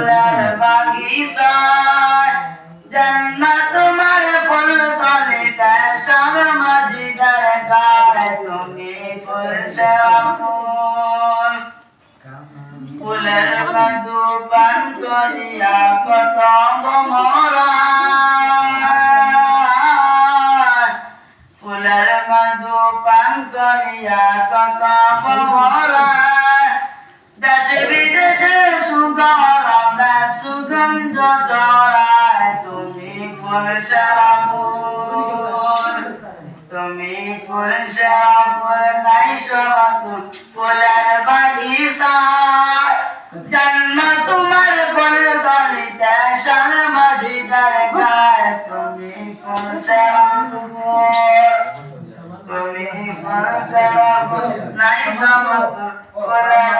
ফুলের বাগিচায় জান্নাত তোমার ফুল তলিতে শাম মাঝি দরগায় তুমি ফুল সেরা ফুল ফুলের মধু পান করিয়া কত মরা ফুলের মধু পান করিয়া কত মরা দেশে বিদেশে সুগন্ধ ছড়ায় তুমি ফুল সেরা ফুল তুমি ফুল সেরা ফুল নাই সমাতুল ফুলের বাগিচায় জান্নাত তোমার ফুল তলিতে শাম মাঝি দরগায় তুমি ফুল সেরা ফুল তুমি ফুল সেরা ফুল নাই সমাতুল ফুলের